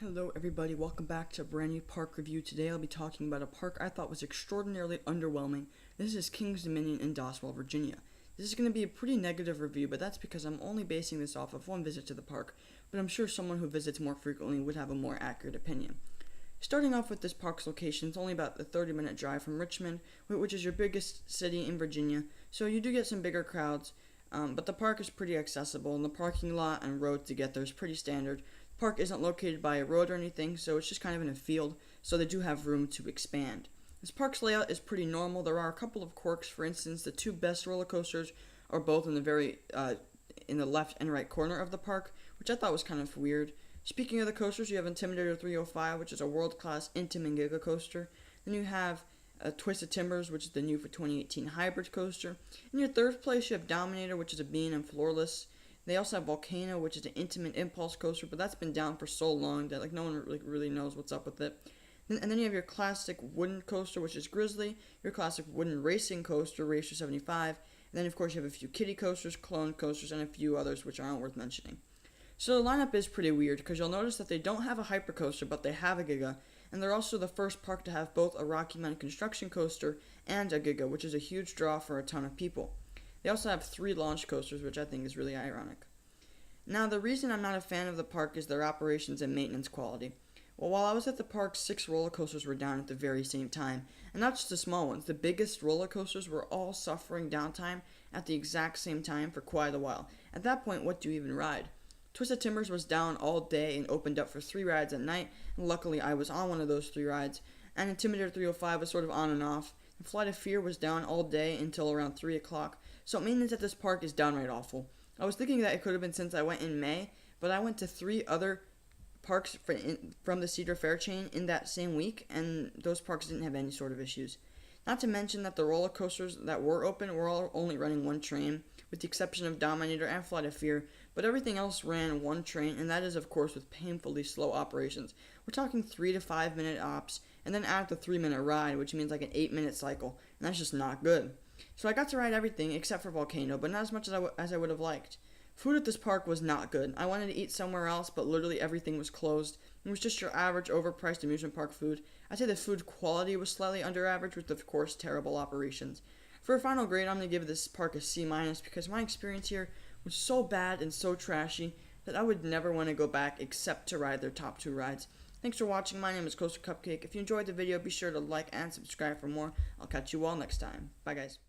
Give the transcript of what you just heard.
Hello everybody, welcome back to a brand new park review. Today I'll be talking about a park I thought was extraordinarily underwhelming. This is King's Dominion in Doswell, Virginia. This is going to be a pretty negative review, but that's because I'm only basing this off of one visit to the park, but I'm sure someone who visits more frequently would have a more accurate opinion. Starting off with this park's location, it's only about a 30-minute drive from Richmond, which is your biggest city in Virginia, so you do get some bigger crowds, but the park is pretty accessible, and the parking lot and road to get there is pretty standard. The park isn't located by a road or anything, so it's just kind of in a field, so they do have room to expand. This park's layout is pretty normal. There are a couple of quirks. For instance, the two best roller coasters are both in the left and right corner of the park, which I thought was kind of weird. Speaking of the coasters, you have Intimidator 305, which is a world-class Intamin Giga coaster. Then you have Twisted Timbers, which is the new for 2018 hybrid coaster. In your third place, you have Dominator, which is a bean and floorless. They also have Volcano, which is an Intimate Impulse coaster, but that's been down for so long that no one really knows what's up with it. And then you have your classic wooden coaster, which is Grizzly, your classic wooden racing coaster, Racer 75, and then of course you have a few kiddie coasters, clone coasters, and a few others which aren't worth mentioning. So the lineup is pretty weird, because you'll notice that they don't have a hyper coaster, but they have a Giga, and they're also the first park to have both a Rocky Mountain construction coaster and a Giga, which is a huge draw for a ton of people. They also have 3 launch coasters, which I think is really ironic. Now, the reason I'm not a fan of the park is their operations and maintenance quality. Well, while I was at the park, 6 roller coasters were down at the very same time, and not just the small ones. The biggest roller coasters were all suffering downtime at the exact same time for quite a while. At that point, what do you even ride? Twisted Timbers was down all day and opened up for 3 rides at night, and luckily I was on one of those 3 rides, and Intimidator 305 was sort of on and off. The Flight of Fear was down all day until around 3 o'clock, so maintenance at this park is downright awful. I was thinking that it could have been since I went in May, but I went to 3 other parks from the Cedar Fair chain in that same week, and those parks didn't have any sort of issues. Not to mention that the roller coasters that were open were all only running 1 train, with the exception of Dominator and Flight of Fear, but everything else ran 1 train, and that is of course with painfully slow operations. We're talking 3 to 5 minute ops, and then add the 3-minute ride, which means like an 8-minute cycle, and that's just not good. So I got to ride everything except for Volcano, but not as much as I would have liked. Food at this park was not good. I wanted to eat somewhere else, but literally everything was closed. It was just your average overpriced amusement park food. I'd say the food quality was slightly under average, with of course terrible operations. For a final grade, I'm going to give this park a C- because my experience here was so bad and so trashy that I would never want to go back except to ride their top 2 rides. Thanks for watching. My name is Coaster Cupcake. If you enjoyed the video, be sure to like and subscribe for more. I'll catch you all next time. Bye guys.